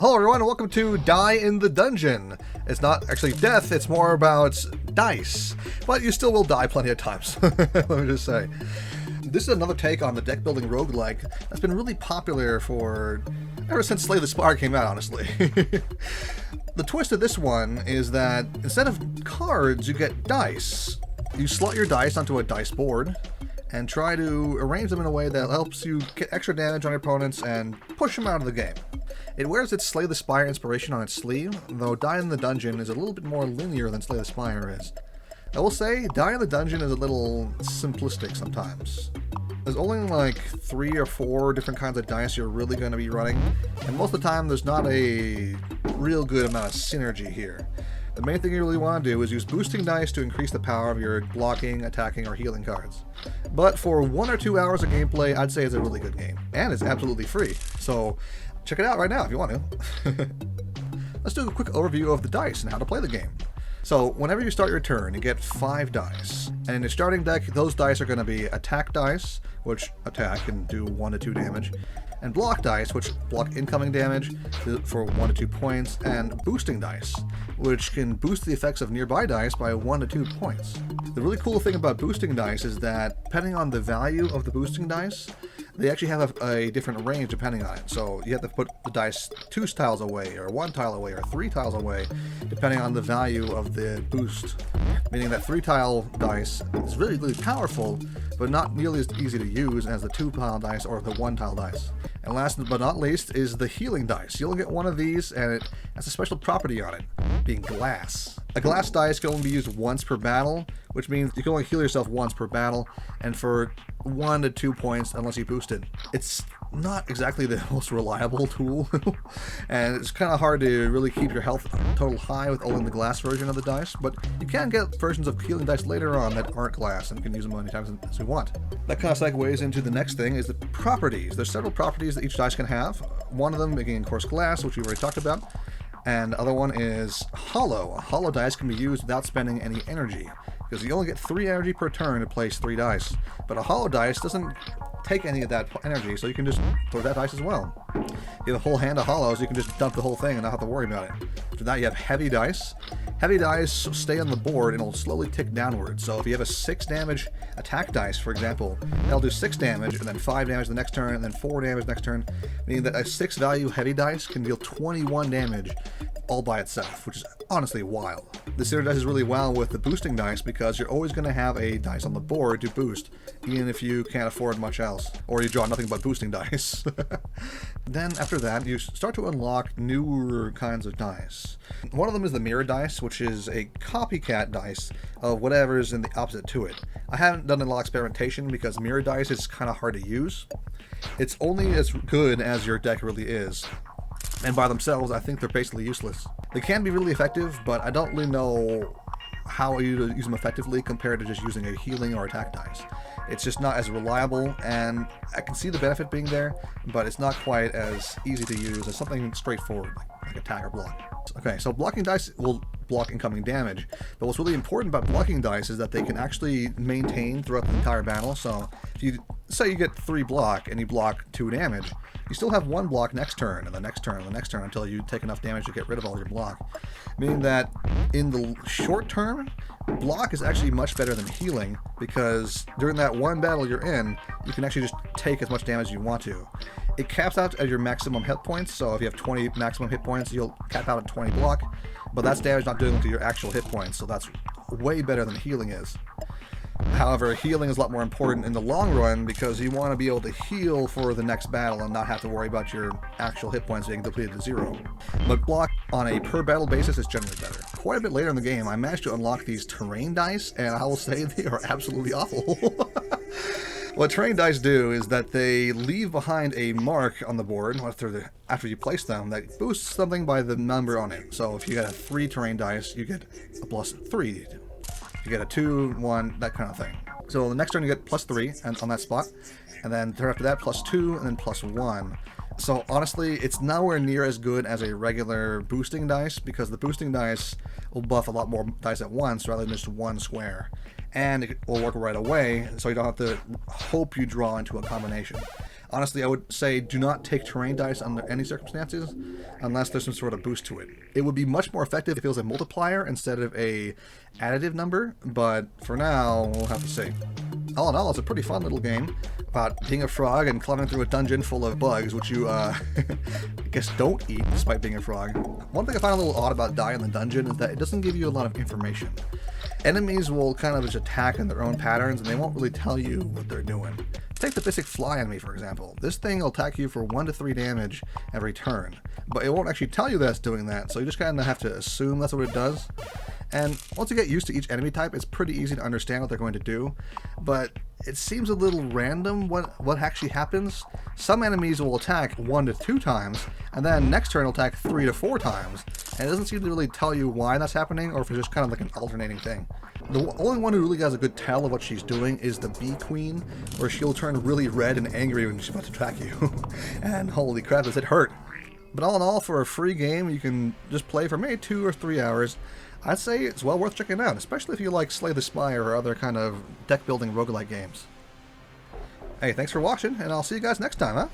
Hello everyone, and welcome to Die in the Dungeon. It's not actually death, it's more about dice. But you still will die plenty of times, let me just say. This is another take on the deck building roguelike that's been really popular ever since Slay the Spire came out, honestly. The twist of this one is that instead of cards, you get dice. You slot your dice onto a dice board and try to arrange them in a way that helps you get extra damage on your opponents and push them out of the game. It wears its Slay the Spire inspiration on its sleeve, though Die in the Dungeon is a little bit more linear than Slay the Spire is. I will say, Die in the Dungeon is a little simplistic sometimes. There's only like 3 or 4 different kinds of dice you're really going to be running, and most of the time there's not a real good amount of synergy here. The main thing you really want to do is use boosting dice to increase the power of your blocking, attacking, or healing cards. But for 1 or 2 hours of gameplay, I'd say it's a really good game, and it's absolutely free, so check it out right now if you want to. Let's do a quick overview of the dice and how to play the game. So whenever you start your turn, you get 5 dice. And in your starting deck, those dice are going to be attack dice, which attack and do 1 to 2 damage, and block dice, which block incoming damage for 1 to 2 points, and boosting dice, which can boost the effects of nearby dice by 1 to 2 points. The really cool thing about boosting dice is that depending on the value of the boosting dice, they actually have a different range depending on it. So you have to put the dice 2 tiles away, or 1 tile away, or 3 tiles away, depending on the value of the boost. Meaning that 3-tile dice is really, really powerful, but not nearly as easy to use as the 2-tile dice or the 1-tile dice. And last but not least is the healing dice. You'll get one of these, and it has a special property on it, being glass. A glass dice can only be used once per battle, which means you can only heal yourself once per battle, and for 1 to 2 points unless you boost it. It's not exactly the most reliable tool, and it's kind of hard to really keep your health total high with only the glass version of the dice, but you can get versions of healing dice later on that aren't glass, and you can use them as many times as you want. That kind of segues into the next thing, is the properties. There's several properties that each dice can have. One of them being, of course, glass, which we've already talked about, and the other one is hollow. A hollow dice can be used without spending any energy, because you only get 3 energy per turn to place 3 dice. But a hollow dice doesn't take any of that energy, so you can just throw that dice as well. You have a whole hand of hollows, you can just dump the whole thing and not have to worry about it. After that, you have heavy dice. Heavy dice stay on the board and it'll slowly tick downward. So if you have a 6 damage attack dice, for example, that'll do 6 damage, and then 5 damage the next turn, and then 4 damage next turn, meaning that a 6 value heavy dice can deal 21 damage all by itself, which is honestly wild. This synergizes really well with the boosting dice because you're always going to have a dice on the board to boost, even if you can't afford much else, or you draw nothing but boosting dice. Then after that, you start to unlock newer kinds of dice. One of them is the mirror dice, which is a copycat dice of whatever's in the opposite to it. I haven't done a lot of experimentation because mirror dice is kind of hard to use. It's only as good as your deck really is, and by themselves, I think they're basically useless. They can be really effective, but I don't really know how you use them effectively compared to just using a healing or attack dice. It's just not as reliable, and I can see the benefit being there, but it's not quite as easy to use as something straightforward, like attack or block. Okay, so blocking dice will block incoming damage, but what's really important about blocking dice is that they can actually maintain throughout the entire battle. So if you say you get 3 block and you block 2 damage, you still have 1 block next turn, and the next turn, and the next turn, until you take enough damage to get rid of all your block. Meaning that in the short term, block is actually much better than healing, because during that one battle you're in, you can actually just take as much damage as you want to. It caps out at your maximum hit points, so if you have 20 maximum hit points, you'll cap out at 20 block, but that's damage not doing to your actual hit points, so that's way better than healing is. However, healing is a lot more important in the long run because you want to be able to heal for the next battle and not have to worry about your actual hit points being depleted to 0. But block on a per battle basis is generally better. Quite a bit later in the game, I managed to unlock these terrain dice, and I will say they are absolutely awful. What terrain dice do is that they leave behind a mark on the board after you place them that boosts something by the number on it. So if you get a 3 terrain dice, you get a +3. You get a 2, 1, that kind of thing. So the next turn you get +3 and on that spot, and then turn after that +2, and then +1. So honestly, it's nowhere near as good as a regular boosting dice, because the boosting dice will buff a lot more dice at once rather than just 1 square. And it will work right away, so you don't have to hope you draw into a combination. Honestly, I would say do not take terrain dice under any circumstances unless there's some sort of boost to it. It would be much more effective if it was a multiplier instead of a additive number, but for now, we'll have to see. All in all, it's a pretty fun little game about being a frog and climbing through a dungeon full of bugs, which you, I guess, don't eat despite being a frog. One thing I find a little odd about Die in the Dungeon is that it doesn't give you a lot of information. Enemies will kind of just attack in their own patterns, and they won't really tell you what they're doing. Take the basic fly enemy, for example. This thing will attack you for 1 to 3 damage every turn, but it won't actually tell you that it's doing that, so you just kind of have to assume that's what it does. And once you get used to each enemy type, it's pretty easy to understand what they're going to do, but it seems a little random what actually happens. Some enemies will attack 1 to 2 times, and then next turn will attack 3 to 4 times, and it doesn't seem to really tell you why that's happening, or if it's just kind of like an alternating thing. The only one who really has a good tell of what she's doing is the Bee Queen, where she'll turn really red and angry when she's about to attack you. And holy crap, does it hurt. But all in all, for a free game, you can just play for maybe 2 or 3 hours. I'd say it's well worth checking out, especially if you like Slay the Spire or other kind of deck-building roguelike games. Hey, thanks for watching, and I'll see you guys next time, huh?